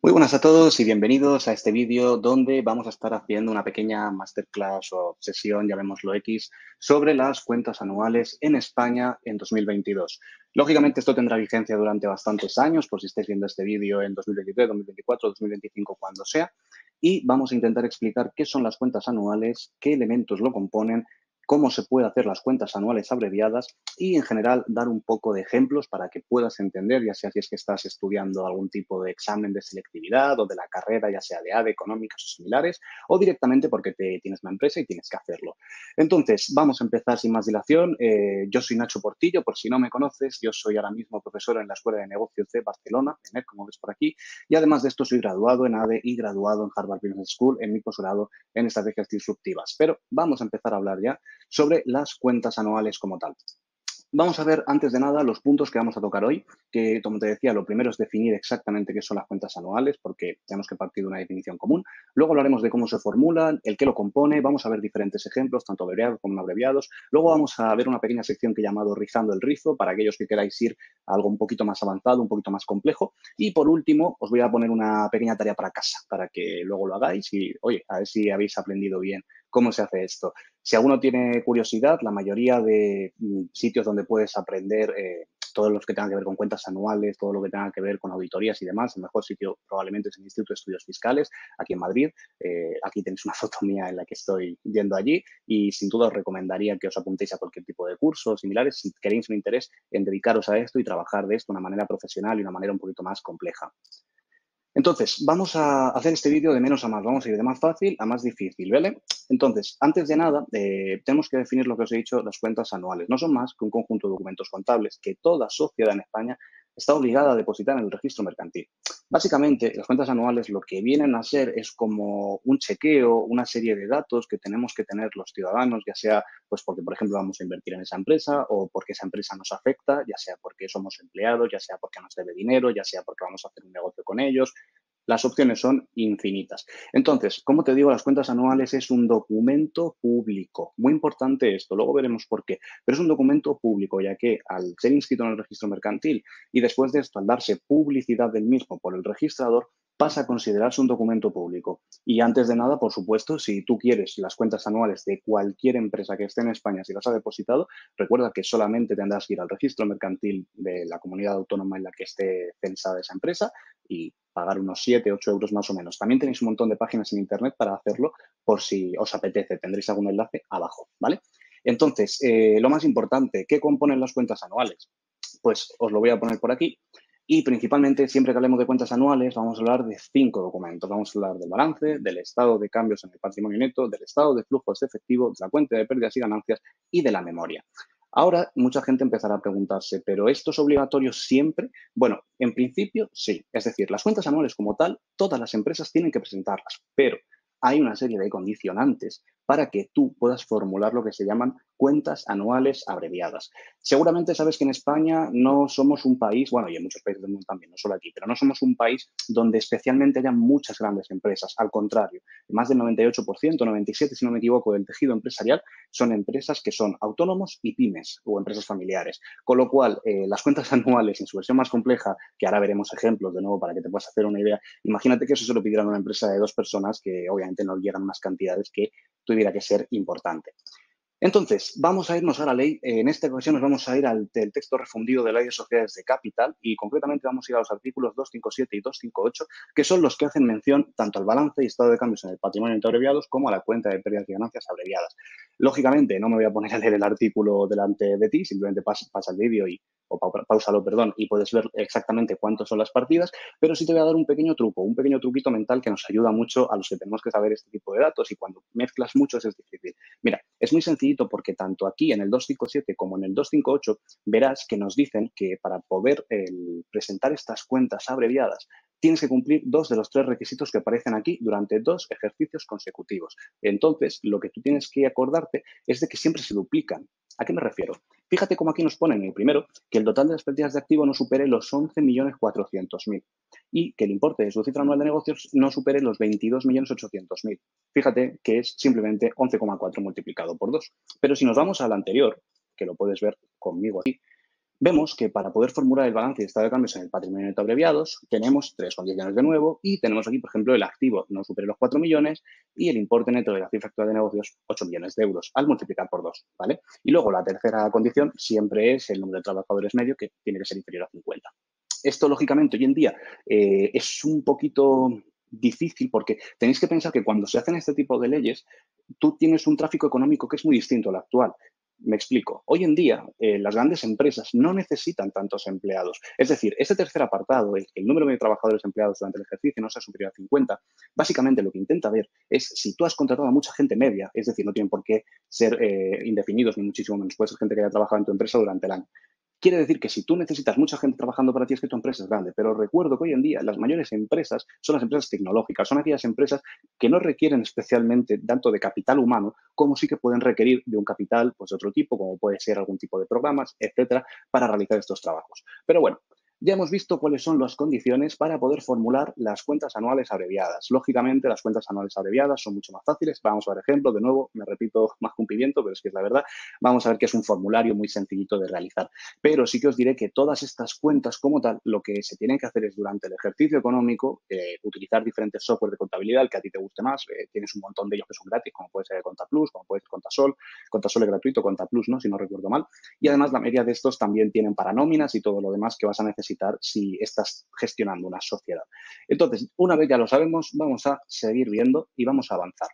Muy buenas a todos y bienvenidos a este vídeo donde vamos a estar haciendo una pequeña masterclass o sesión, llamémoslo X, sobre las cuentas anuales en España en 2022. Lógicamente esto tendrá vigencia durante bastantes años, por si estáis viendo este vídeo en 2023, 2024, 2025, cuando sea, y vamos a intentar explicar qué son las cuentas anuales, qué elementos lo componen, cómo se puede hacer las cuentas anuales abreviadas y, en general, dar un poco de ejemplos para que puedas entender, ya sea si es que estás estudiando algún tipo de examen de selectividad o de la carrera, ya sea de ADE, económicas o similares, o directamente porque tienes una empresa y tienes que hacerlo. Entonces, vamos a empezar sin más dilación. Yo soy Nacho Portillo, por si no me conoces, yo soy ahora mismo profesor en la Escuela de Negocios de Barcelona, ENED, como ves por aquí, y además de esto soy graduado en ADE y graduado en Harvard Business School en mi posgrado en estrategias disruptivas. Pero vamos a empezar a hablar ya sobre las cuentas anuales como tal. Vamos a ver, antes de nada, los puntos que vamos a tocar hoy, que, como te decía, lo primero es definir exactamente qué son las cuentas anuales, porque tenemos que partir de una definición común. Luego hablaremos de cómo se formulan, el qué lo compone, vamos a ver diferentes ejemplos, tanto abreviados como no abreviados. Luego vamos a ver una pequeña sección que he llamado Rizando el Rizo, para aquellos que queráis ir a algo un poquito más avanzado, un poquito más complejo. Y, por último, os voy a poner una pequeña tarea para casa, para que luego lo hagáis y, oye, a ver si habéis aprendido bien cómo se hace esto. Si alguno tiene curiosidad, la mayoría de sitios donde puedes aprender todos los que tengan que ver con cuentas anuales, todo lo que tenga que ver con auditorías y demás, el mejor sitio probablemente es el Instituto de Estudios Fiscales, aquí en Madrid. Aquí tenéis una foto mía en la que estoy yendo allí y sin duda os recomendaría que os apuntéis a cualquier tipo de cursos similares si queréis un interés en dedicaros a esto y trabajar de esto de una manera profesional y una manera un poquito más compleja. Entonces, vamos a hacer este vídeo de menos a más. Vamos a ir de más fácil a más difícil, ¿vale? Entonces, antes de nada, tenemos que definir lo que os he dicho, las cuentas anuales. No son más que un conjunto de documentos contables que toda sociedad en España está obligada a depositar en el registro mercantil. Básicamente, las cuentas anuales lo que vienen a ser es como un chequeo, una serie de datos que tenemos que tener los ciudadanos, ya sea pues porque, por ejemplo, vamos a invertir en esa empresa o porque esa empresa nos afecta, ya sea porque somos empleados, ya sea porque nos debe dinero, ya sea porque vamos a hacer un negocio con ellos. Las opciones son infinitas. Entonces, como te digo, las cuentas anuales es un documento público. Muy importante esto, luego veremos por qué. Pero es un documento público, ya que al ser inscrito en el registro mercantil y después de esto, al darse publicidad del mismo por el registrador, pasa a considerarse un documento público. Y antes de nada, por supuesto, si tú quieres las cuentas anuales de cualquier empresa que esté en España, si las ha depositado, recuerda que solamente tendrás que ir al registro mercantil de la comunidad autónoma en la que esté censada esa empresa y pagar unos 7, 8 euros más o menos. También tenéis un montón de páginas en Internet para hacerlo por si os apetece. Tendréis algún enlace abajo, ¿vale? Entonces, lo más importante, ¿qué componen las cuentas anuales? Pues os lo voy a poner por aquí. Y principalmente, siempre que hablemos de cuentas anuales, vamos a hablar de 5 documentos. Vamos a hablar del balance, del estado de cambios en el patrimonio neto, del estado de flujos de efectivo, de la cuenta de pérdidas y ganancias y de la memoria. Ahora, mucha gente empezará a preguntarse, ¿pero esto es obligatorio siempre? Bueno, en principio sí. Es decir, las cuentas anuales como tal, todas las empresas tienen que presentarlas, pero hay una serie de condicionantes para que tú puedas formular lo que se llaman cuentas anuales abreviadas. Seguramente sabes que en España no somos un país, bueno, y en muchos países del mundo también, no solo aquí, pero no somos un país donde especialmente haya muchas grandes empresas. Al contrario, más del 98%, 97% si no me equivoco, del tejido empresarial son empresas que son autónomos y pymes o empresas familiares. Con lo cual, las cuentas anuales en su versión más compleja, que ahora veremos ejemplos de nuevo para que te puedas hacer una idea, imagínate que eso se lo pidieran a una empresa de 2 personas que obviamente no llegan unas cantidades que tuviera que ser importante. Entonces, vamos a irnos a la ley. En esta ocasión nos vamos a ir al texto refundido de la Ley de Sociedades de Capital y concretamente vamos a ir a los artículos 257 y 258, que son los que hacen mención tanto al balance y estado de cambios en el patrimonio neto abreviados como a la cuenta de pérdidas y ganancias abreviadas. Lógicamente, no me voy a poner a leer el artículo delante de ti, simplemente pasa el vídeo páusalo, perdón, y puedes ver exactamente cuántas son las partidas, pero sí te voy a dar un pequeño truco, un pequeño truquito mental que nos ayuda mucho a los que tenemos que saber este tipo de datos y cuando mezclas muchos es difícil. Mira, es muy sencillito porque tanto aquí en el 257 como en el 258 verás que nos dicen que para poder presentar estas cuentas abreviadas tienes que cumplir 2 de los 3 requisitos que aparecen aquí durante 2 ejercicios consecutivos. Entonces, lo que tú tienes que acordarte es de que siempre se duplican. ¿A qué me refiero? Fíjate cómo aquí nos ponen en el primero que el total de las pérdidas de activo no supere los 11.400.000 y que el importe de su cifra anual de negocios no supere los 22.800.000. Fíjate que es simplemente 11,4 multiplicado por 2. Pero si nos vamos al anterior, que lo puedes ver conmigo aquí, Vemos que para poder formular el balance y estado de cambios en el patrimonio neto abreviados, tenemos tres condiciones de nuevo y tenemos aquí, por ejemplo, el activo no supere los 4 millones y el importe neto de la cifra actual de negocios 8 millones de euros al multiplicar por 2, ¿vale? Y luego la tercera condición siempre es el número de trabajadores medio, que tiene que ser inferior a 50. Esto, lógicamente, hoy en día es un poquito difícil porque tenéis que pensar que cuando se hacen este tipo de leyes, tú tienes un tráfico económico que es muy distinto al actual. Me explico. Hoy en día, las grandes empresas no necesitan tantos empleados. Es decir, este tercer apartado, el número de trabajadores empleados durante el ejercicio no sea superior a 50, básicamente lo que intenta ver es si tú has contratado a mucha gente media, es decir, no tienen por qué ser indefinidos ni muchísimo menos, puede ser gente que haya trabajado en tu empresa durante el año. Quiere decir que si tú necesitas mucha gente trabajando para ti es que tu empresa es grande, pero recuerdo que hoy en día las mayores empresas son las empresas tecnológicas, son aquellas empresas que no requieren especialmente tanto de capital humano como sí que pueden requerir de un capital pues, de otro tipo, como puede ser algún tipo de programas, etcétera, para realizar estos trabajos. Pero bueno, ya hemos visto cuáles son las condiciones para poder formular las cuentas anuales abreviadas. Lógicamente, las cuentas anuales abreviadas son mucho más fáciles. Vamos a ver ejemplo, de nuevo, me repito más que un pimiento, pero es que es la verdad. Vamos a ver que es un formulario muy sencillito de realizar. Pero sí que os diré que todas estas cuentas como tal, lo que se tienen que hacer es durante el ejercicio económico, utilizar diferentes software de contabilidad, el que a ti te guste más. Tienes un montón de ellos que son gratis, como puede ser ContaPlus, como puede ser Contasol. Contasol es gratuito, ContaPlus no, si no recuerdo mal. Y además la mayoría de estos también tienen para nóminas y todo lo demás que vas a necesitar si estás gestionando una sociedad. Entonces, una vez ya lo sabemos, vamos a seguir viendo y vamos a avanzar.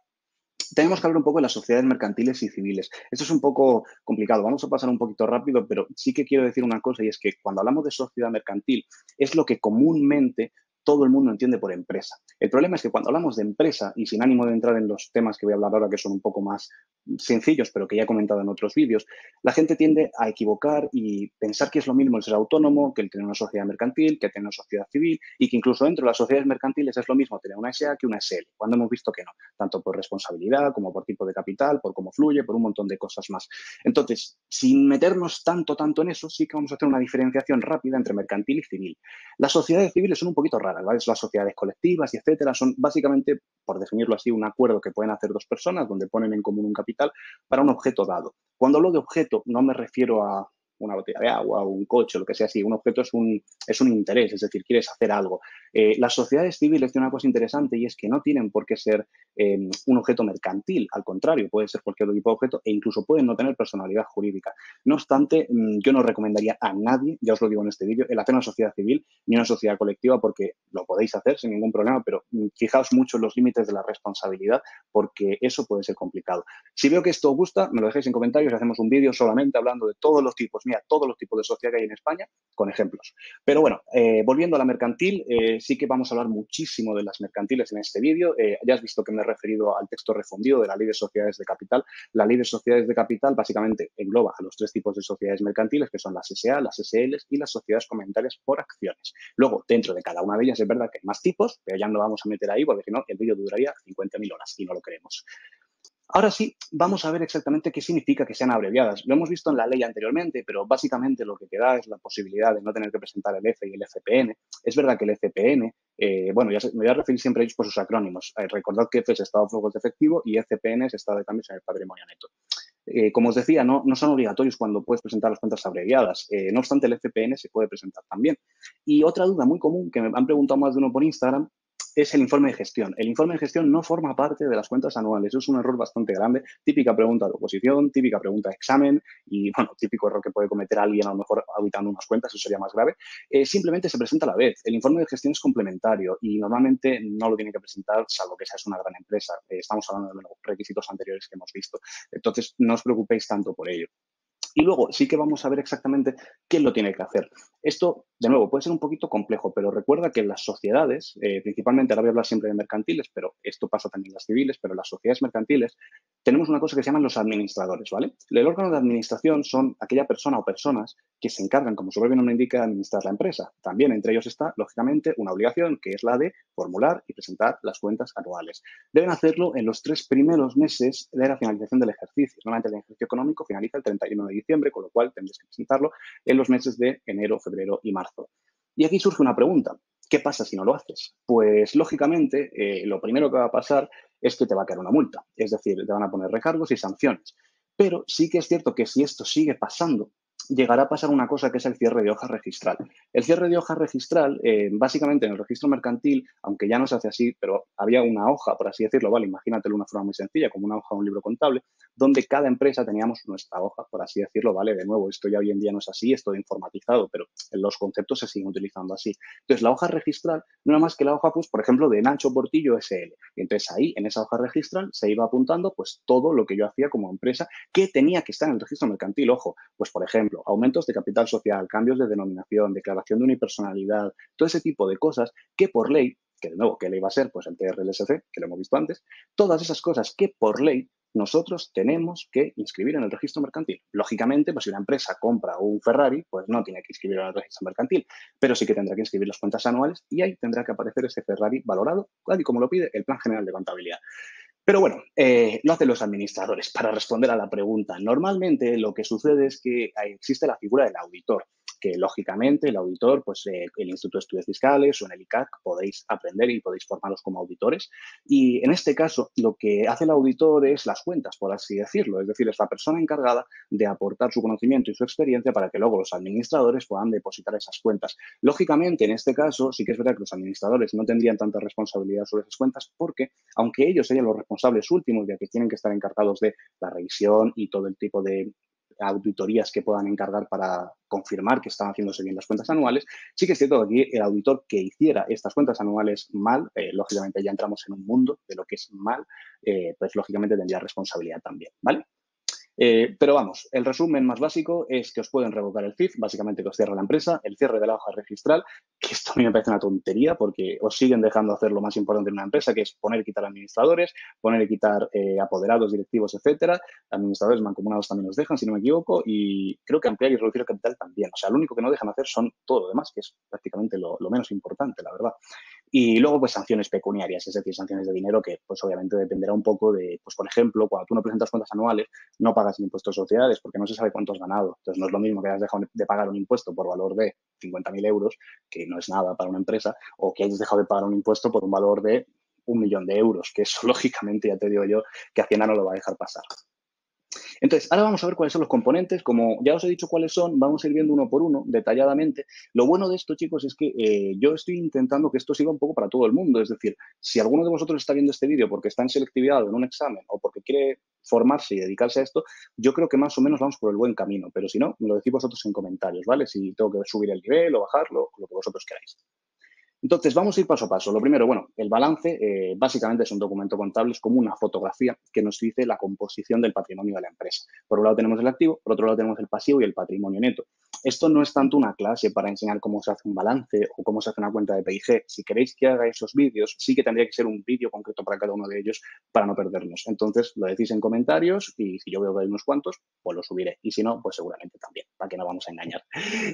Tenemos que hablar un poco de las sociedades mercantiles y civiles. Esto es un poco complicado, vamos a pasar un poquito rápido, pero sí que quiero decir una cosa y es que cuando hablamos de sociedad mercantil es lo que comúnmente todo el mundo entiende por empresa. El problema es que cuando hablamos de empresa, y sin ánimo de entrar en los temas que voy a hablar ahora, que son un poco más sencillos, pero que ya he comentado en otros vídeos, la gente tiende a equivocar y pensar que es lo mismo el ser autónomo que el tener una sociedad mercantil, que tener una sociedad civil, y que incluso dentro de las sociedades mercantiles es lo mismo tener una SA que una SL, cuando hemos visto que no, tanto por responsabilidad como por tipo de capital, por cómo fluye, por un montón de cosas más. Entonces, sin meternos tanto en eso, sí que vamos a hacer una diferenciación rápida entre mercantil y civil. Las sociedades civiles son un poquito raras, ¿vale? Las sociedades colectivas y etcétera son básicamente, por definirlo así, un acuerdo que pueden hacer dos personas donde ponen en común un capital para un objeto dado. Cuando hablo de objeto, no me refiero a una botella de agua o un coche, o lo que sea así. Un objeto es un interés, es decir, quieres hacer algo. Las sociedades civiles tienen una cosa interesante y es que no tienen por qué ser un objeto mercantil, al contrario, puede ser cualquier otro tipo de objeto e incluso pueden no tener personalidad jurídica. No obstante, yo no recomendaría a nadie, ya os lo digo en este vídeo, el hacer una sociedad civil ni una sociedad colectiva porque lo podéis hacer sin ningún problema, pero fijaos mucho en los límites de la responsabilidad porque eso puede ser complicado. Si veo que esto os gusta, me lo dejéis en comentarios y hacemos un vídeo solamente hablando de todos los tipos, mira, todos los tipos de sociedad que hay en España, con ejemplos. Pero bueno, volviendo a la mercantil, sí que vamos a hablar muchísimo de las mercantiles en este vídeo. Ya has visto que me he referido al texto refundido de la Ley de Sociedades de Capital. La Ley de Sociedades de Capital básicamente engloba a los tres tipos de sociedades mercantiles, que son las SA, las SLs y las sociedades comunitarias por acciones. Luego, dentro de cada una de ellas es verdad que hay más tipos, pero ya no vamos a meter ahí porque si no, el vídeo duraría 50.000 horas y no lo queremos. Ahora sí, vamos a ver exactamente qué significa que sean abreviadas. Lo hemos visto en la ley anteriormente, pero básicamente lo que queda es la posibilidad de no tener que presentar el F y el FPN. Es verdad que el FPN, bueno, me voy a referir siempre a ellos por sus acrónimos. Recordad que F es estado de flujos de efectivo y FPN es estado de cambios en el patrimonio neto. Como os decía, no son obligatorios cuando puedes presentar las cuentas abreviadas. No obstante, el FPN se puede presentar también. Y otra duda muy común que me han preguntado más de uno por Instagram es el informe de gestión. El informe de gestión no forma parte de las cuentas anuales. Eso es un error bastante grande. Típica pregunta de oposición, típica pregunta de examen y, bueno, típico error que puede cometer alguien a lo mejor auditando unas cuentas, eso sería más grave. Simplemente se presenta a la vez. El informe de gestión es complementario y normalmente no lo tiene que presentar salvo que seas una gran empresa. Estamos hablando de los requisitos anteriores que hemos visto. Entonces, no os preocupéis tanto por ello. Y luego sí que vamos a ver exactamente quién lo tiene que hacer. Esto, de nuevo, puede ser un poquito complejo, pero recuerda que en las sociedades, principalmente, ahora voy a hablar siempre de mercantiles, pero esto pasa también en las civiles, pero en las sociedades mercantiles tenemos una cosa que se llaman los administradores, ¿vale? El órgano de administración son aquella persona o personas que se encargan, como su propio nombre indica, de administrar la empresa. También entre ellos está, lógicamente, una obligación que es la de formular y presentar las cuentas anuales. Deben hacerlo en los 3 primeros meses de la finalización del ejercicio. Normalmente el ejercicio económico finaliza el 31 de diciembre, con lo cual tendréis que presentarlo en los meses de enero, febrero y marzo. Y aquí surge una pregunta. ¿Qué pasa si no lo haces? Pues, lógicamente, lo primero que va a pasar es que te va a caer una multa. Es decir, te van a poner recargos y sanciones. Pero sí que es cierto que si esto sigue pasando, llegará a pasar una cosa que es el cierre de hoja registral. El cierre de hoja registral, básicamente en el registro mercantil, aunque ya no se hace así, pero había una hoja, por así decirlo, ¿vale? Imagínatelo de una forma muy sencilla, como una hoja de un libro contable, donde cada empresa teníamos nuestra hoja, por así decirlo, ¿vale? De nuevo, esto ya hoy en día no es así, es todo informatizado, pero los conceptos se siguen utilizando así. Entonces, la hoja registral no era más que la hoja, pues, por ejemplo, de Nacho Portillo SL. Y entonces ahí, en esa hoja registral, se iba apuntando, pues, todo lo que yo hacía como empresa que tenía que estar en el registro mercantil. Ojo, pues, por ejemplo, aumentos de capital social, cambios de denominación, declaración de unipersonalidad, todo ese tipo de cosas que por ley, que de nuevo, ¿qué ley va a ser? Pues el TRLSC, que lo hemos visto antes, todas esas cosas que por ley nosotros tenemos que inscribir en el registro mercantil. Lógicamente, pues si una empresa compra un Ferrari, pues no tiene que inscribirlo en el registro mercantil, pero sí que tendrá que inscribir las cuentas anuales y ahí tendrá que aparecer ese Ferrari valorado, tal y como lo pide el Plan General de Contabilidad. Pero bueno, lo hacen los administradores. Para responder a la pregunta, normalmente lo que sucede es que existe la figura del auditor, que lógicamente el auditor, pues el Instituto de Estudios Fiscales o en el ICAC podéis aprender y podéis formaros como auditores. Y en este caso, lo que hace el auditor es las cuentas, por así decirlo. Es decir, es la persona encargada de aportar su conocimiento y su experiencia para que luego los administradores puedan depositar esas cuentas. Lógicamente, en este caso, sí que es verdad que los administradores no tendrían tanta responsabilidad sobre esas cuentas porque, aunque ellos serían los responsables últimos, ya que tienen que estar encargados de la revisión y todo el tipo de auditorías que puedan encargar para confirmar que están haciéndose bien las cuentas anuales, sí que es cierto que aquí el auditor que hiciera estas cuentas anuales mal, lógicamente ya entramos en un mundo de lo que es mal, pues lógicamente tendría responsabilidad también, ¿vale? Pero vamos, el resumen más básico es que os pueden revocar el CIF, básicamente que os cierra la empresa, el cierre de la hoja registral, que esto a mí me parece una tontería porque os siguen dejando hacer lo más importante en una empresa, que es poner y quitar administradores, poner y quitar apoderados, directivos, etcétera. Administradores mancomunados también os dejan, si no me equivoco, y creo que ampliar y reducir el capital también. O sea, lo único que no dejan hacer son todo lo demás, que es prácticamente lo menos importante, la verdad. Y luego, pues, sanciones pecuniarias, es decir, sanciones de dinero que, pues, obviamente dependerá un poco de, pues, por ejemplo, cuando tú no presentas cuentas anuales, no pagas el impuesto de sociedades porque no se sabe cuánto has ganado. Entonces, no es lo mismo que hayas dejado de pagar un impuesto por valor de 50.000 euros, que no es nada para una empresa, o que hayas dejado de pagar un impuesto por un valor de 1.000.000 de euros, que eso, lógicamente, ya te digo yo, que Hacienda no lo va a dejar pasar. Entonces, ahora vamos a ver cuáles son los componentes. Como ya os he dicho cuáles son, vamos a ir viendo uno por uno, detalladamente. Lo bueno de esto, chicos, es que yo estoy intentando que esto sirva un poco para todo el mundo. Es decir, si alguno de vosotros está viendo este vídeo porque está en selectividad o en un examen o porque quiere formarse y dedicarse a esto, yo creo que más o menos vamos por el buen camino. Pero si no, me lo decís vosotros en comentarios, ¿vale? Si tengo que subir el nivel o bajarlo, lo que vosotros queráis. Entonces, vamos a ir paso a paso. Lo primero, bueno, el balance básicamente es un documento contable, es como una fotografía que nos dice la composición del patrimonio de la empresa. Por un lado tenemos el activo, por otro lado tenemos el pasivo y el patrimonio neto. Esto no es tanto una clase para enseñar cómo se hace un balance o cómo se hace una cuenta de PIG. Si queréis que haga esos vídeos, sí que tendría que ser un vídeo concreto para cada uno de ellos para no perdernos. Entonces, lo decís en comentarios y si yo veo que hay unos cuantos, pues lo subiré. Y si no, pues seguramente también, para que no vamos a engañar.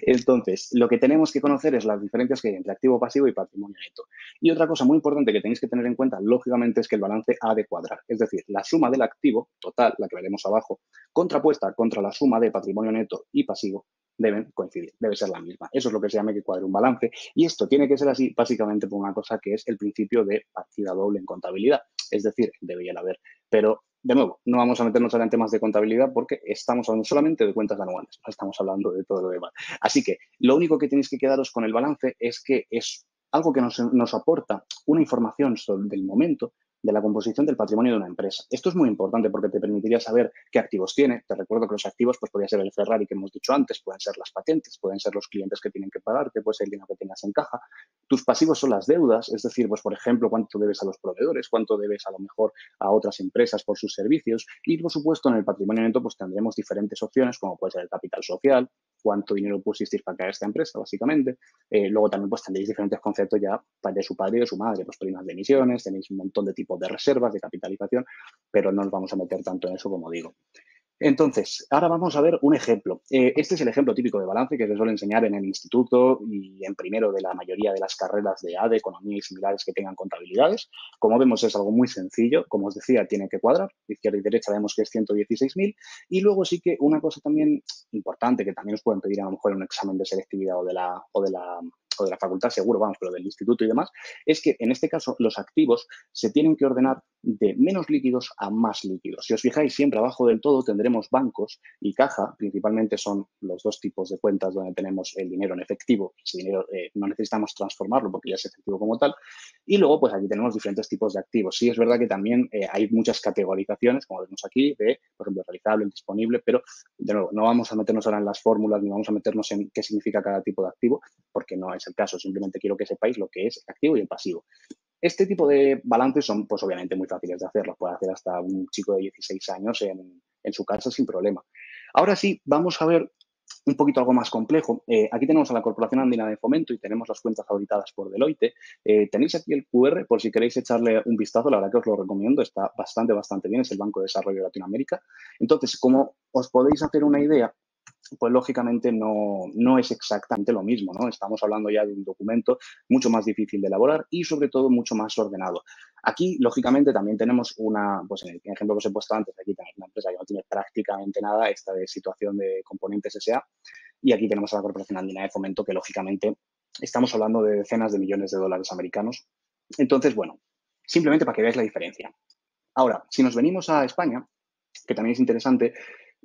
Entonces, lo que tenemos que conocer es las diferencias que hay entre activo pasivo y patrimonio neto. Y otra cosa muy importante que tenéis que tener en cuenta, lógicamente, es que el balance ha de cuadrar. Es decir, la suma del activo total, la que veremos abajo, contrapuesta contra la suma de patrimonio neto y pasivo, deben coincidir, debe ser la misma. Eso es lo que se llama que cuadre un balance. Y esto tiene que ser así básicamente por una cosa que es el principio de partida doble en contabilidad. Es decir, debería haber. Pero, de nuevo, no vamos a meternos ahora en temas de contabilidad porque estamos hablando solamente de cuentas anuales, no estamos hablando de todo lo demás. Así que lo único que tenéis que quedaros con el balance es que es algo que nos aporta una información sobre el momento de la composición del patrimonio de una empresa. Esto es muy importante porque te permitiría saber qué activos tiene. Te recuerdo que los activos pues podría ser el Ferrari que hemos dicho antes, pueden ser las patentes, pueden ser los clientes que tienen que pagarte, puede ser el dinero que tengas en caja. Tus pasivos son las deudas, es decir, pues por ejemplo, cuánto debes a los proveedores, cuánto debes a lo mejor a otras empresas por sus servicios. Y por supuesto, en el patrimonio neto pues tendremos diferentes opciones como puede ser el capital social, cuánto dinero pusisteis para crear esta empresa, básicamente. Luego también pues tendréis diferentes conceptos ya de su padre y de su madre, pues primas de emisiones, tenéis un montón de tipos de reservas, de capitalización, pero no nos vamos a meter tanto en eso como digo. Entonces, ahora vamos a ver un ejemplo. Este es el ejemplo típico de balance que se suele enseñar en el instituto y en primero de la mayoría de las carreras de ADE, economía y similares que tengan contabilidades. Como vemos, es algo muy sencillo. Como os decía, tiene que cuadrar. Izquierda y derecha vemos que es 116.000. Y luego sí que una cosa también importante que también os pueden pedir a lo mejor en un examen de selectividad o de la o de la facultad seguro, vamos, pero del instituto y demás, es que en este caso los activos se tienen que ordenar de menos líquidos a más líquidos. Si os fijáis, siempre abajo del todo tendremos bancos y caja, principalmente son los dos tipos de cuentas donde tenemos el dinero en efectivo. Ese dinero no necesitamos transformarlo porque ya es efectivo como tal. Y luego, pues aquí tenemos diferentes tipos de activos. Sí, es verdad que también hay muchas categorizaciones, como vemos aquí, de, por ejemplo, realizable, indisponible, pero de nuevo, no vamos a meternos ahora en las fórmulas ni vamos a meternos en qué significa cada tipo de activo, porque no es el caso. Simplemente quiero que sepáis lo que es el activo y el pasivo. Este tipo de balances son, pues obviamente, muy fáciles de hacer. Los puede hacer hasta un chico de 16 años en su casa sin problema. Ahora sí, vamos a ver un poquito algo más complejo. Aquí tenemos a la Corporación Andina de Fomento y tenemos las cuentas auditadas por Deloitte. Tenéis aquí el QR por si queréis echarle un vistazo. La verdad que os lo recomiendo. Está bastante bien. Es el Banco de Desarrollo de Latinoamérica. Entonces, como os podéis hacer una idea, pues lógicamente no es exactamente lo mismo, ¿no? Estamos hablando ya de un documento mucho más difícil de elaborar y sobre todo mucho más ordenado. Aquí, lógicamente, también tenemos pues en el ejemplo que os he puesto antes, aquí tenemos una empresa que no tiene prácticamente nada, esta de situación de componentes S.A. Y aquí tenemos a la Corporación Andina de Fomento, que lógicamente estamos hablando de decenas de millones de dólares americanos. Entonces, bueno, simplemente para que veáis la diferencia. Ahora, si nos venimos a España, que también es interesante,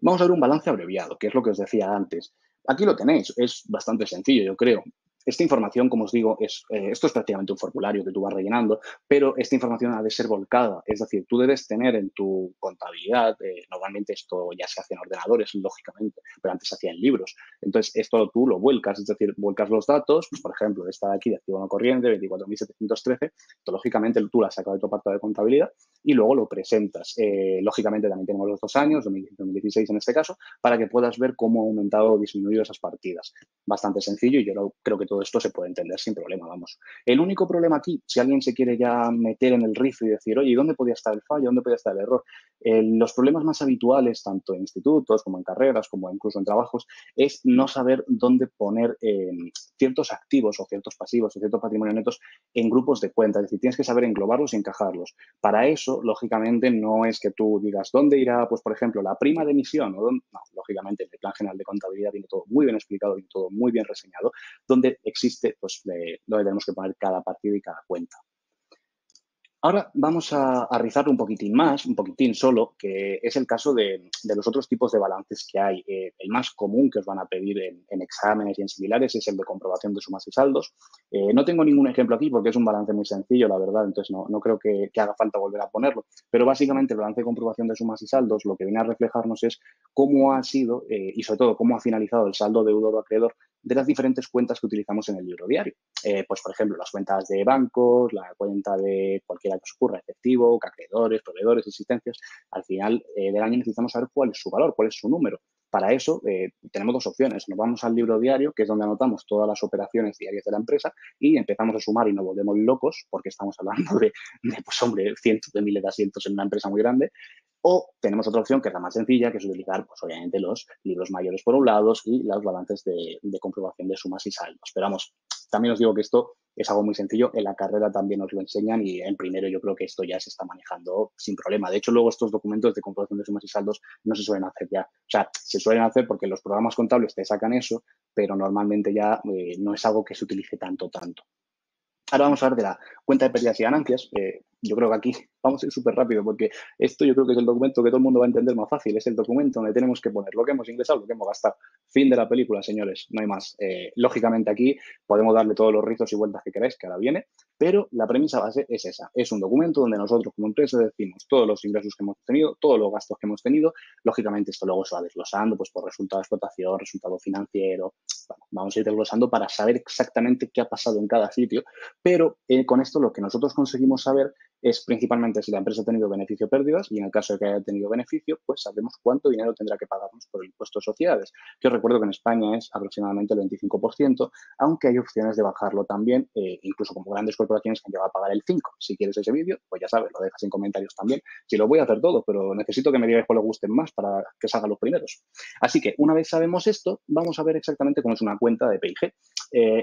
vamos a ver un balance abreviado, que es lo que os decía antes. Aquí lo tenéis, es bastante sencillo, yo creo. Esta información, como os digo, esto es prácticamente un formulario que tú vas rellenando, pero esta información ha de ser volcada. Es decir, tú debes tener en tu contabilidad, normalmente esto ya se hace en ordenadores, lógicamente, pero antes se hacía en libros. Entonces, esto tú lo vuelcas, es decir, vuelcas los datos, pues, por ejemplo, esta de aquí de activo no corriente, 24.713, esto lógicamente tú la has sacado de tu apartado de contabilidad y luego lo presentas. Lógicamente también tenemos los 2 años, 2016 en este caso, para que puedas ver cómo ha aumentado o disminuido esas partidas. Bastante sencillo y yo creo que todo esto se puede entender sin problema, vamos. El único problema aquí, si alguien se quiere ya meter en el rifle y decir, oye, ¿y dónde podía estar el fallo? ¿Dónde podía estar el error? Los problemas más habituales, tanto en institutos como en carreras, como incluso en trabajos, es no saber dónde poner ciertos activos o ciertos pasivos o ciertos patrimonios netos en grupos de cuenta. Es decir, tienes que saber englobarlos y encajarlos. Para eso, lógicamente, no es que tú digas dónde irá, pues, por ejemplo, la prima de emisión. No, lógicamente, en el Plan General de Contabilidad viene todo muy bien explicado y todo muy bien reseñado, donde existe, pues, donde tenemos que poner cada partido y cada cuenta. Ahora vamos a rizarlo un poquitín más, un poquitín solo, que es el caso de los otros tipos de balances que hay. El más común que os van a pedir en exámenes y en similares es el de comprobación de sumas y saldos. No tengo ningún ejemplo aquí porque es un balance muy sencillo, la verdad, entonces no creo que haga falta volver a ponerlo. Pero básicamente el balance de comprobación de sumas y saldos lo que viene a reflejarnos es cómo ha sido y sobre todo cómo ha finalizado el saldo deudor o acreedor de las diferentes cuentas que utilizamos en el libro diario. Pues, por ejemplo, las cuentas de bancos, la cuenta de cualquiera que os ocurra, efectivo, acreedores, proveedores, existencias. Al final del año necesitamos saber cuál es su valor, cuál es su número. Para eso tenemos dos opciones. Nos vamos al libro diario, que es donde anotamos todas las operaciones diarias de la empresa y empezamos a sumar y nos volvemos locos porque estamos hablando de pues hombre, cientos de miles de asientos en una empresa muy grande. O tenemos otra opción que es la más sencilla, que es utilizar, pues obviamente, los libros mayores por un lado y los balances de comprobación de sumas y saldos. Pero vamos, también os digo que esto es algo muy sencillo. En la carrera también nos lo enseñan y en primero yo creo que esto ya se está manejando sin problema. De hecho, luego estos documentos de comprobación de sumas y saldos no se suelen hacer ya. O sea, se suelen hacer porque los programas contables te sacan eso, pero normalmente ya no es algo que se utilice tanto. Ahora vamos a hablar de la cuenta de pérdidas y ganancias. Yo creo que aquí vamos a ir súper rápido porque esto yo creo que es el documento que todo el mundo va a entender más fácil. Es el documento donde tenemos que poner lo que hemos ingresado, lo que hemos gastado. Fin de la película, señores. No hay más. Lógicamente aquí podemos darle todos los rizos y vueltas que queráis, que ahora viene, pero la premisa base es esa. Es un documento donde nosotros como empresa decimos todos los ingresos que hemos tenido, todos los gastos que hemos tenido. Lógicamente esto luego se va desglosando pues, por resultado de explotación, resultado financiero. Bueno, vamos a ir desglosando para saber exactamente qué ha pasado en cada sitio. Pero con esto lo que nosotros conseguimos saber es principalmente si la empresa ha tenido beneficio o pérdidas y en el caso de que haya tenido beneficio, pues sabemos cuánto dinero tendrá que pagarnos por el impuesto de sociedades, que os recuerdo que en España es aproximadamente el 25%, aunque hay opciones de bajarlo también, incluso como grandes corporaciones que han llegado a pagar el 5%. Si quieres ese vídeo, pues ya sabes, lo dejas en comentarios también. Si lo voy a hacer todo, pero necesito que me digáis cuál os gusten más para que salgan los primeros. Así que una vez sabemos esto, vamos a ver exactamente cómo es una cuenta de PIG.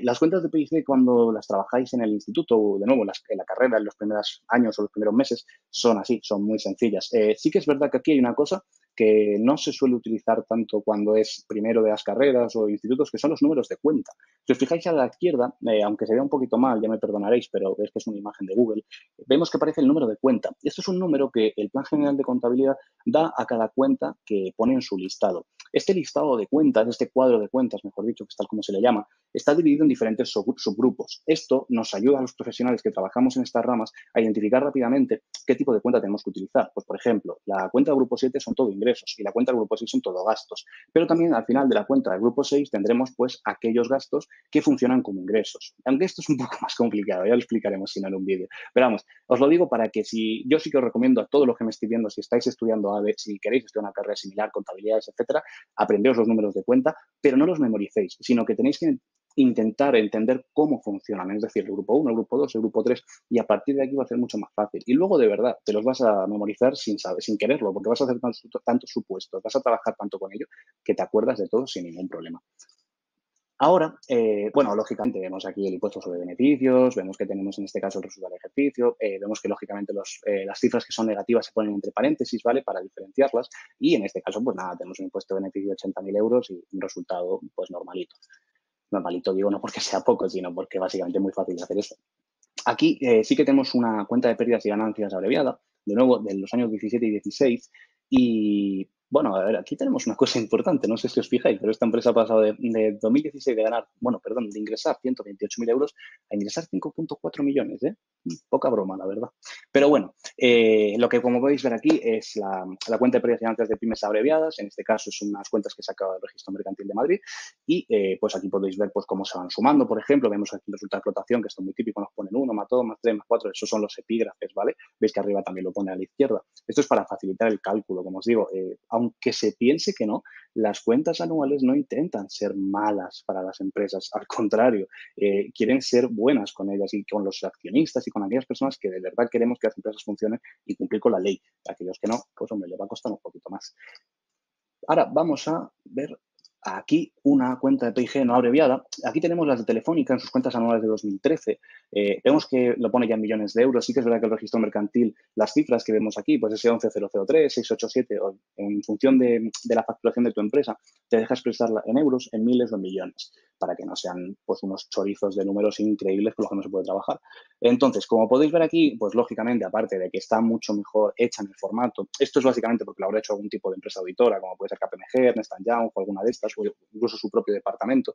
Las cuentas de PIG, cuando las trabajáis en el instituto, de nuevo, en la carrera, en los primeros años o los primeros meses, son así, son muy sencillas. Sí que es verdad que aquí hay una cosa que no se suele utilizar tanto cuando es primero de las carreras o institutos, que son los números de cuenta. Si os fijáis a la izquierda, aunque se vea un poquito mal, ya me perdonaréis, pero es que es una imagen de Google, vemos que aparece el número de cuenta. Esto es un número que el Plan General de Contabilidad da a cada cuenta que pone en su listado. Este listado de cuentas, este cuadro de cuentas, mejor dicho, que es tal como se le llama, está dividido en diferentes subgrupos. Esto nos ayuda a los profesionales que trabajamos en estas ramas a identificar rápidamente qué tipo de cuenta tenemos que utilizar. Pues, por ejemplo, la cuenta del grupo 7 son todo ingresos y la cuenta del grupo 6 son todo gastos. Pero también al final de la cuenta del grupo 6 tendremos pues aquellos gastos que funcionan como ingresos. Aunque esto es un poco más complicado, ya lo explicaremos si no en un vídeo. Pero vamos, os lo digo para que yo sí que os recomiendo a todos los que me estoy viendo, si estáis estudiando AVE, si queréis estudiar una carrera similar, contabilidades, etcétera, aprendeos los números de cuenta, pero no los memoricéis, sino que tenéis que intentar entender cómo funcionan, es decir, el grupo 1, el grupo 2, el grupo 3, y a partir de aquí va a ser mucho más fácil. Y luego, de verdad, te los vas a memorizar sin quererlo, porque vas a hacer tantos supuestos, vas a trabajar tanto con ello, que te acuerdas de todo sin ningún problema. Ahora, bueno, lógicamente vemos aquí el impuesto sobre beneficios, vemos que tenemos en este caso el resultado del ejercicio, vemos que lógicamente las cifras que son negativas se ponen entre paréntesis, ¿vale? Para diferenciarlas y en este caso, pues nada, tenemos un impuesto de beneficio de 80.000 euros y un resultado pues normalito. Normalito digo no porque sea poco, sino porque básicamente es muy fácil de hacer eso. Aquí sí que tenemos una cuenta de pérdidas y ganancias abreviada, de nuevo, de los años 17 y 16. Y bueno, a ver, aquí tenemos una cosa importante, no sé si os fijáis, pero esta empresa ha pasado de 2016 de ganar, bueno, perdón, de ingresar 128.000 euros a ingresar 5,4 millones, ¿eh? Poca broma, la verdad. Pero bueno, lo que como podéis ver aquí es la cuenta de pérdidas y ganancias de pymes abreviadas, en este caso son unas cuentas que saca el Registro Mercantil de Madrid y pues aquí podéis ver pues cómo se van sumando, por ejemplo, vemos aquí el resultado de explotación, que esto es muy típico, nos ponen 1, más 2, más 3, más 4, esos son los epígrafes, ¿vale? Veis que arriba también lo pone a la izquierda. Esto es para facilitar el cálculo, como os digo, aunque se piense que no, las cuentas anuales no intentan ser malas para las empresas, al contrario, quieren ser buenas con ellas y con los accionistas y con aquellas personas que de verdad queremos que las empresas funcionen y cumplir con la ley. A aquellos que no, pues hombre, le va a costar un poquito más. Ahora vamos a ver aquí una cuenta de PIG no abreviada. Aquí tenemos las de Telefónica en sus cuentas anuales de 2013. Vemos que lo pone ya en millones de euros. Sí que es verdad que el registro mercantil, las cifras que vemos aquí, pues ese 11.003, 687, en función de la facturación de tu empresa, te deja expresarla en euros, en miles o en millones, para que no sean pues unos chorizos de números increíbles con los que no se puede trabajar. Entonces, como podéis ver aquí, pues lógicamente, aparte de que está mucho mejor hecha en el formato, esto es básicamente porque lo habrá hecho algún tipo de empresa auditora, como puede ser KPMG, Ernst Young o alguna de estas, o incluso su propio departamento.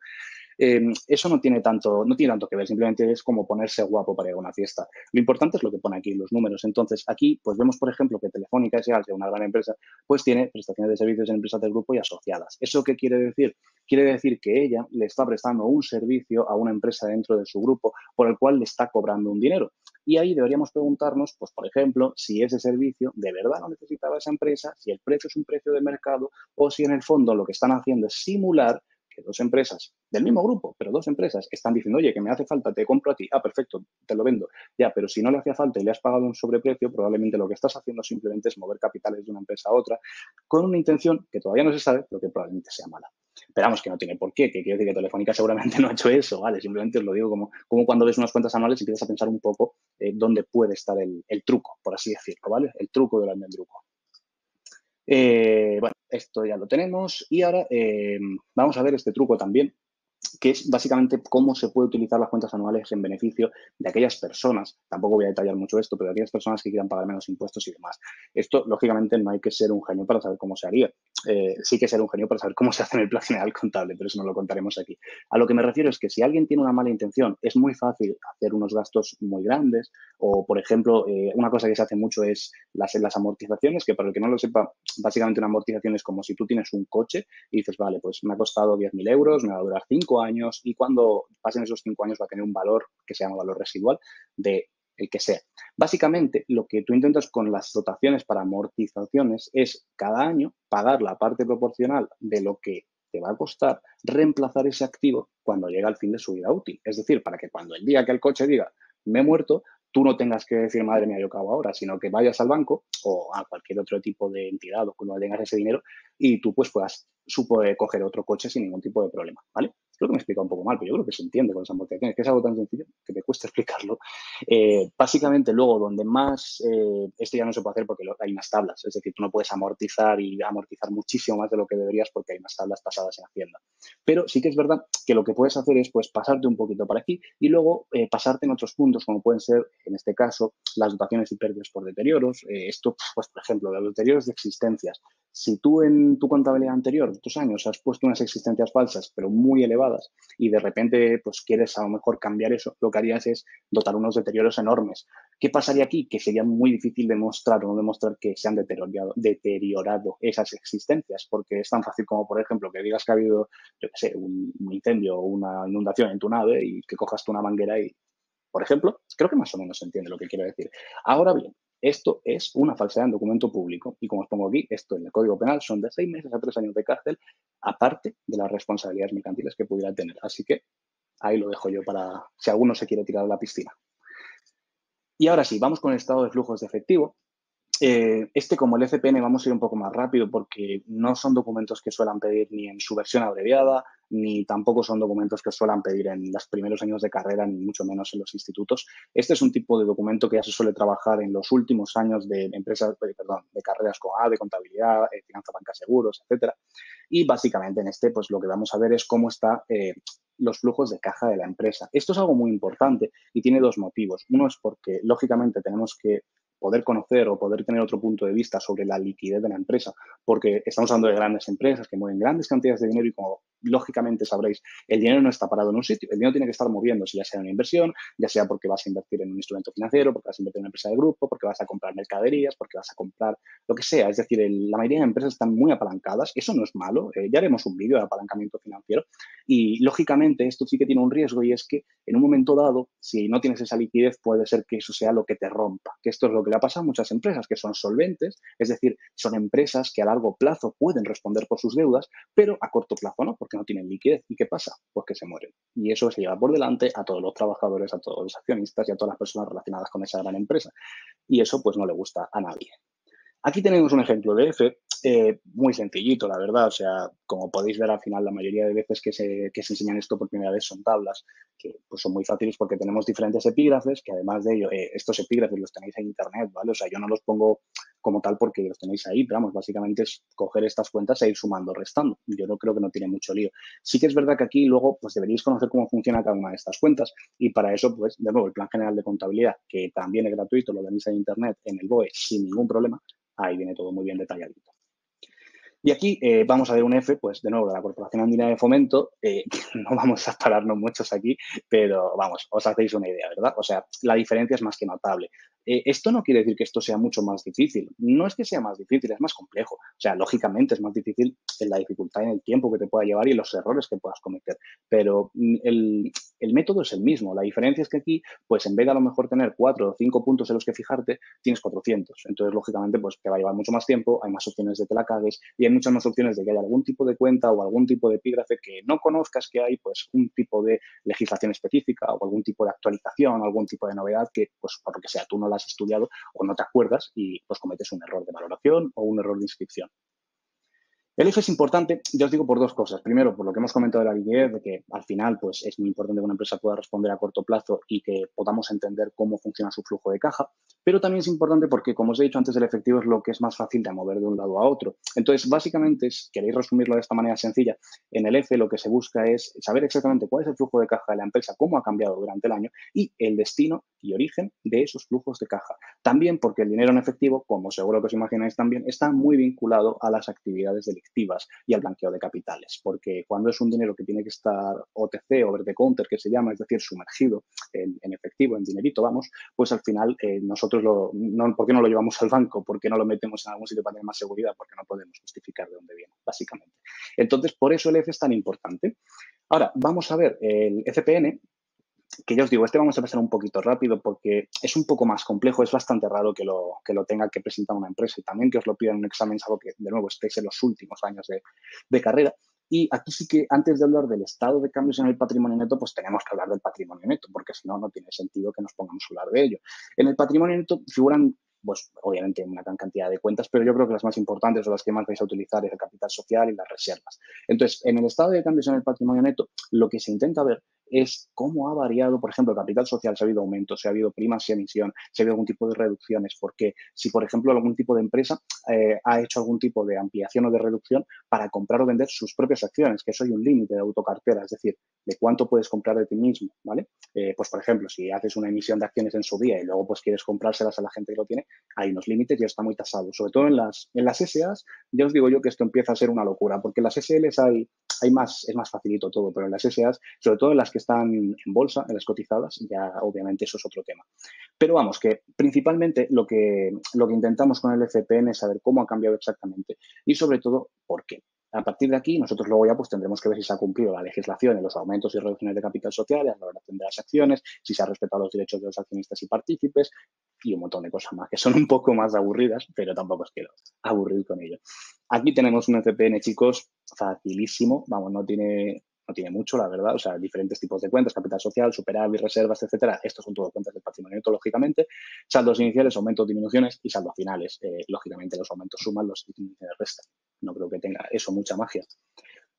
Eso no tiene tanto que ver, simplemente es como ponerse guapo para ir a una fiesta. Lo importante es lo que pone aquí, los números. Entonces, aquí, pues vemos, por ejemplo, que Telefónica S.A., al ser una gran empresa, pues tiene prestaciones de servicios en empresas del grupo y asociadas. ¿Eso qué quiere decir? Quiere decir que ella le está prestando un servicio a una empresa dentro de su grupo por el cual le está cobrando un dinero. Y ahí deberíamos preguntarnos, pues, por ejemplo, si ese servicio de verdad lo necesitaba esa empresa, si el precio es un precio de mercado o si en el fondo lo que están haciendo es simular que dos empresas del mismo grupo, pero dos empresas están diciendo, oye, que me hace falta, te compro a ti, perfecto, te lo vendo. Ya, pero si no le hacía falta y le has pagado un sobreprecio, probablemente lo que estás haciendo simplemente es mover capitales de una empresa a otra con una intención que todavía no se sabe, pero que probablemente sea mala. Esperamos que no tiene por qué, que quiere decir que Telefónica seguramente no ha hecho eso, ¿vale? Simplemente os lo digo como cuando ves unas cuentas anuales y empiezas a pensar un poco dónde puede estar el truco, por así decirlo, ¿vale? El truco del almendruco. Bueno, esto ya lo tenemos y ahora vamos a ver este truco también, que es básicamente cómo se puede utilizar las cuentas anuales en beneficio de aquellas personas, tampoco voy a detallar mucho esto, pero de aquellas personas que quieran pagar menos impuestos y demás. Esto, lógicamente, no hay que ser un genio para saber cómo se haría. Sí que ser un genio para saber cómo se hace en el plan general contable, pero eso no lo contaremos aquí. A lo que me refiero es que si alguien tiene una mala intención, es muy fácil hacer unos gastos muy grandes o, por ejemplo, una cosa que se hace mucho es las amortizaciones, que para el que no lo sepa, básicamente una amortización es como si tú tienes un coche y dices, vale, pues me ha costado 10.000 euros, me va a durar 5 años y cuando pasen esos 5 años va a tener un valor que se llama valor residual de el que sea. Básicamente, lo que tú intentas con las dotaciones para amortizaciones es cada año pagar la parte proporcional de lo que te va a costar reemplazar ese activo cuando llega al fin de su vida útil. Es decir, para que cuando el día que el coche diga me he muerto, tú no tengas que decir, madre mía, yo cago ahora, sino que vayas al banco o a cualquier otro tipo de entidad o cuando tengas ese dinero y tú pues puedas coger otro coche sin ningún tipo de problema, ¿vale? Creo que me he explicado un poco mal, pero yo creo que se entiende con las amortizaciones, que es algo tan sencillo que me cuesta explicarlo. Básicamente, luego, donde más, esto ya no se puede hacer porque hay unas tablas, es decir, tú no puedes amortizar y amortizar muchísimo más de lo que deberías porque hay unas tablas tasadas en Hacienda. Pero sí que es verdad que lo que puedes hacer es pues pasarte un poquito para aquí y luego pasarte en otros puntos, como pueden ser, en este caso, las dotaciones y pérdidas por deterioros. Esto, pues, por ejemplo, los deterioros de existencias. Si tú en tu contabilidad anterior, tus años, has puesto unas existencias falsas, pero muy elevadas, y de repente pues quieres a lo mejor cambiar eso, lo que harías es dotar unos deterioros enormes. ¿Qué pasaría aquí? Que sería muy difícil demostrar o no demostrar que se han deteriorado esas existencias, porque es tan fácil como, por ejemplo, que digas que ha habido, yo qué sé, un incendio o una inundación en tu nave y que cojas tú una manguera y, por ejemplo, creo que más o menos se entiende lo que quiero decir. Ahora bien, esto es una falsedad en documento público y como os pongo aquí, esto en el Código Penal son de 6 meses a 3 años de cárcel, aparte de las responsabilidades mercantiles que pudiera tener. Así que ahí lo dejo yo para si alguno se quiere tirar a la piscina. Y ahora sí, vamos con el estado de flujos de efectivo. Como el FPN, vamos a ir un poco más rápido porque no son documentos que suelan pedir ni en su versión abreviada, ni tampoco son documentos que suelan pedir en los primeros años de carrera, ni mucho menos en los institutos. Este es un tipo de documento que ya se suele trabajar en los últimos años de empresas, perdón, de carreras como ADE, contabilidad, finanza, banca, seguros, etcétera. Y básicamente en este, pues lo que vamos a ver es cómo están los flujos de caja de la empresa. Esto es algo muy importante y tiene dos motivos. Uno es porque, lógicamente, tenemos que poder conocer o poder tener otro punto de vista sobre la liquidez de la empresa, porque estamos hablando de grandes empresas que mueven grandes cantidades de dinero y como lógicamente sabréis, el dinero no está parado en un sitio, el dinero tiene que estar moviéndose, ya sea en una inversión, ya sea porque vas a invertir en un instrumento financiero, porque vas a invertir en una empresa de grupo, porque vas a comprar mercaderías, porque vas a comprar lo que sea. Es decir, la mayoría de empresas están muy apalancadas, eso no es malo, ya haremos un vídeo de apalancamiento financiero y lógicamente esto sí que tiene un riesgo y es que en un momento dado, si no tienes esa liquidez, puede ser que eso sea lo que te rompa, que esto es lo que le ha pasado a muchas empresas, que son solventes, es decir, son empresas que a largo plazo pueden responder por sus deudas, pero a corto plazo no, porque no tienen liquidez. ¿Y qué pasa? Pues que se mueren. Y eso se lleva por delante a todos los trabajadores, a todos los accionistas y a todas las personas relacionadas con esa gran empresa. Y eso pues no le gusta a nadie. Aquí tenemos un ejemplo de F, muy sencillito, la verdad. O sea, como podéis ver al final, la mayoría de veces que se enseñan esto por primera vez son tablas, que pues, son muy fáciles porque tenemos diferentes epígrafes, que además de ello, estos epígrafes los tenéis en internet, ¿vale? O sea, yo no los pongo como tal porque los tenéis ahí, pero vamos, básicamente es coger estas cuentas e ir sumando o restando. Yo no creo que no tiene mucho lío. Sí que es verdad que aquí luego pues deberíais conocer cómo funciona cada una de estas cuentas y para eso, pues, de nuevo, el Plan General de Contabilidad, que también es gratuito, lo tenéis en internet, en el BOE, sin ningún problema. Ahí viene todo muy bien detalladito. Y aquí vamos a ver un F, pues de nuevo, de la Corporación Andina de Fomento. No vamos a pararnos muchos aquí, pero vamos, os hacéis una idea, ¿verdad? O sea, la diferencia es más que notable. Esto no quiere decir que esto sea mucho más difícil. No es que sea más difícil, es más complejo. O sea, lógicamente es más difícil en la dificultad en el tiempo que te pueda llevar y en los errores que puedas cometer. Pero el método es el mismo. La diferencia es que aquí, pues en vez de a lo mejor tener 4 o 5 puntos en los que fijarte, tienes 400. Entonces, lógicamente, pues te va a llevar mucho más tiempo, hay más opciones de que la cagues y hay muchas más opciones de que haya algún tipo de cuenta o algún tipo de epígrafe que no conozcas, que hay pues un tipo de legislación específica o algún tipo de actualización, algún tipo de novedad que, pues por lo que sea, tú no la has estudiado o no te acuerdas y pues cometes un error de valoración o un error de inscripción. El IFE es importante, ya os digo, por dos cosas. Primero, por lo que hemos comentado de la liquidez, de que al final pues, es muy importante que una empresa pueda responder a corto plazo y que podamos entender cómo funciona su flujo de caja. Pero también es importante porque, como os he dicho antes, el efectivo es lo que es más fácil de mover de un lado a otro. Entonces, básicamente, si queréis resumirlo de esta manera sencilla, en el EFE lo que se busca es saber exactamente cuál es el flujo de caja de la empresa, cómo ha cambiado durante el año y el destino y origen de esos flujos de caja. También porque el dinero en efectivo, como seguro que os imagináis también, está muy vinculado a las actividades delictivas y al blanqueo de capitales, porque cuando es un dinero que tiene que estar OTC, over the counter, que se llama, es decir, sumergido en efectivo, en dinerito, vamos, pues al final nosotros ¿por qué no lo llevamos al banco? ¿Por qué no lo metemos en algún sitio para tener más seguridad? Porque no podemos justificar de dónde viene, básicamente. Entonces, por eso el EFE es tan importante. Ahora, vamos a ver el FPN, que ya os digo, vamos a pasar un poquito rápido porque es un poco más complejo, es bastante raro que lo tenga que presentar una empresa y también que os lo pidan en un examen, es algo que, de nuevo, estéis en los últimos años de carrera. Y aquí sí que antes de hablar del estado de cambios en el patrimonio neto, pues tenemos que hablar del patrimonio neto, porque si no, no tiene sentido que nos pongamos a hablar de ello. En el patrimonio neto figuran pues obviamente una gran cantidad de cuentas, pero yo creo que las más importantes o las que más vais a utilizar es el capital social y las reservas. Entonces, en el estado de cambios en el patrimonio neto, lo que se intenta ver es cómo ha variado, por ejemplo, el capital social, si ha habido aumentos, si ha habido primas y emisión, si ha habido algún tipo de reducciones, porque si, por ejemplo, algún tipo de empresa ha hecho algún tipo de ampliación o de reducción para comprar o vender sus propias acciones, que eso hay un límite de autocartera, es decir, de cuánto puedes comprar de ti mismo, ¿vale? Pues, por ejemplo, si haces una emisión de acciones en su día y luego pues quieres comprárselas a la gente que lo tiene, hay unos límites y está muy tasado. Sobre todo en las SAs, ya os digo yo que esto empieza a ser una locura, porque en las SLs hay más, es más facilito todo, pero en las SAs, sobre todo en las que están en bolsa, en las cotizadas, ya obviamente eso es otro tema. Pero vamos, que principalmente lo que intentamos con el FPN es saber cómo ha cambiado exactamente y sobre todo por qué. A partir de aquí, nosotros luego ya pues tendremos que ver si se ha cumplido la legislación en los aumentos y reducciones de capital social, la valoración de las acciones, si se han respetado los derechos de los accionistas y partícipes y un montón de cosas más que son un poco más aburridas, pero tampoco os quiero aburrir con ello. Aquí tenemos un FPN, chicos, facilísimo, vamos, no tiene mucho, la verdad, o sea, diferentes tipos de cuentas, capital social, superávit, reservas, etcétera. Estos son todo cuentas del patrimonio neto, lógicamente. Saldos iniciales, aumentos, disminuciones y saldos finales. Lógicamente, los aumentos suman, los disminuciones restan. No creo que tenga eso mucha magia.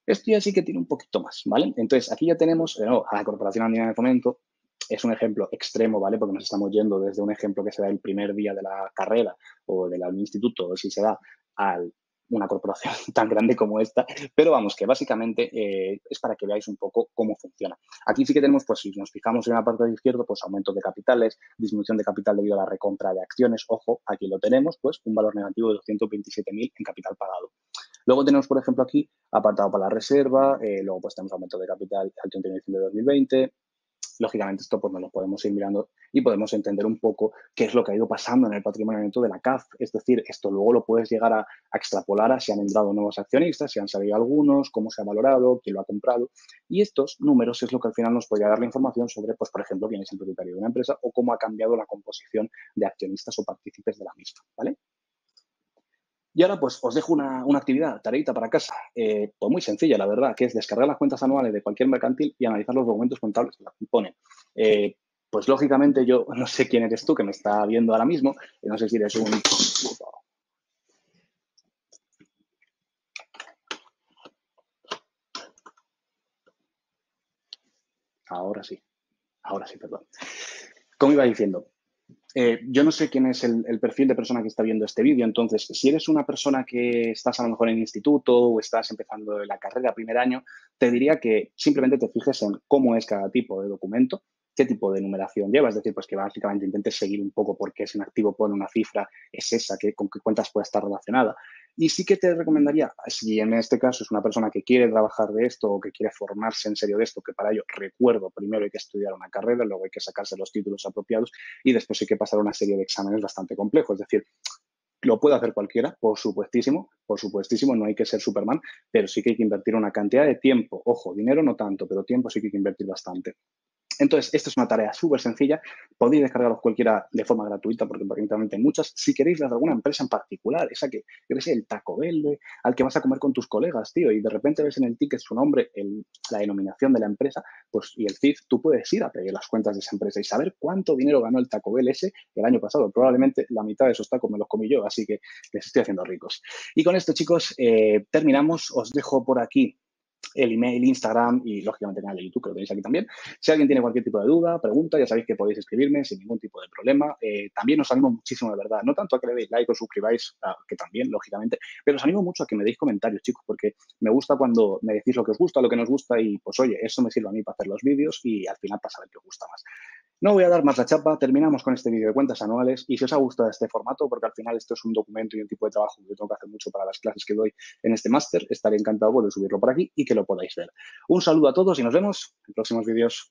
Esto ya sí que tiene un poquito más, ¿vale? Entonces, aquí ya tenemos, de nuevo, a la Corporación Andina de Fomento. Es un ejemplo extremo, ¿vale? Porque nos estamos yendo desde un ejemplo que se da el primer día de la carrera o del instituto, o si se da a una corporación tan grande como esta, pero vamos, que básicamente es para que veáis un poco cómo funciona. Aquí sí que tenemos, pues si nos fijamos en la parte de izquierda, pues aumento de capitales, disminución de capital debido a la recompra de acciones, ojo, aquí lo tenemos, pues un valor negativo de 227.000 en capital pagado. Luego tenemos, por ejemplo, aquí apartado para la reserva, luego pues tenemos aumento de capital al 31 de diciembre de 2020. Lógicamente esto pues nos lo podemos ir mirando y podemos entender un poco qué es lo que ha ido pasando en el patrimonio neto de la CAF. Es decir, esto luego lo puedes llegar a extrapolar a si han entrado nuevos accionistas, si han salido algunos, cómo se ha valorado, quién lo ha comprado. Y estos números es lo que al final nos podría dar la información sobre, pues por ejemplo, quién es el propietario de una empresa o cómo ha cambiado la composición de accionistas o partícipes de la misma, ¿vale? Y ahora pues os dejo una actividad, tareita para casa, pues muy sencilla, la verdad, que es descargar las cuentas anuales de cualquier mercantil y analizar los documentos contables que las componen. Pues lógicamente yo no sé quién eres tú que me está viendo ahora mismo, no sé si eres un... Ahora sí, perdón. Como iba diciendo, yo no sé quién es el perfil de persona que está viendo este vídeo, entonces, si eres una persona que estás a lo mejor en instituto o estás empezando la carrera primer año, te diría que simplemente te fijes en cómo es cada tipo de documento, qué tipo de numeración lleva, es decir, pues que básicamente intentes seguir un poco por qué es en activo, pone una cifra, es esa, con qué cuentas puede estar relacionada. Y sí que te recomendaría, si en este caso es una persona que quiere trabajar de esto o que quiere formarse en serio de esto, que para ello, recuerdo, primero hay que estudiar una carrera, luego hay que sacarse los títulos apropiados y después hay que pasar una serie de exámenes bastante complejos. Es decir, lo puede hacer cualquiera, por supuestísimo, no hay que ser Superman, pero sí que hay que invertir una cantidad de tiempo. Ojo, dinero no tanto, pero tiempo sí que hay que invertir bastante. Entonces, esta es una tarea súper sencilla. Podéis descargarlos cualquiera de forma gratuita, porque prácticamente hay muchas. Si queréis las de alguna empresa en particular, esa que, yo qué sé, el Taco Bell, al que vas a comer con tus colegas, tío, y de repente ves en el ticket su nombre, la denominación de la empresa, pues y el CIF, tú puedes ir a pedir las cuentas de esa empresa y saber cuánto dinero ganó el Taco Bell ese el año pasado. Probablemente la mitad de esos tacos me los comí yo, así que les estoy haciendo ricos. Y con esto, chicos, terminamos. Os dejo por aquí el email, Instagram y, lógicamente, el canal de YouTube, que lo tenéis aquí también. Si alguien tiene cualquier tipo de duda, pregunta, ya sabéis que podéis escribirme sin ningún tipo de problema. También os animo muchísimo, de verdad, no tanto a que le deis like o suscribáis, que también, lógicamente, pero os animo mucho a que me deis comentarios, chicos, porque me gusta cuando me decís lo que os gusta, lo que no os gusta y, pues, oye, eso me sirve a mí para hacer los vídeos y al final para saber qué os gusta más. No voy a dar más la chapa, terminamos con este vídeo de cuentas anuales y si os ha gustado este formato, porque al final esto es un documento y un tipo de trabajo que tengo que hacer mucho para las clases que doy en este máster, estaré encantado de subirlo por aquí y que lo podáis ver. Un saludo a todos y nos vemos en próximos vídeos.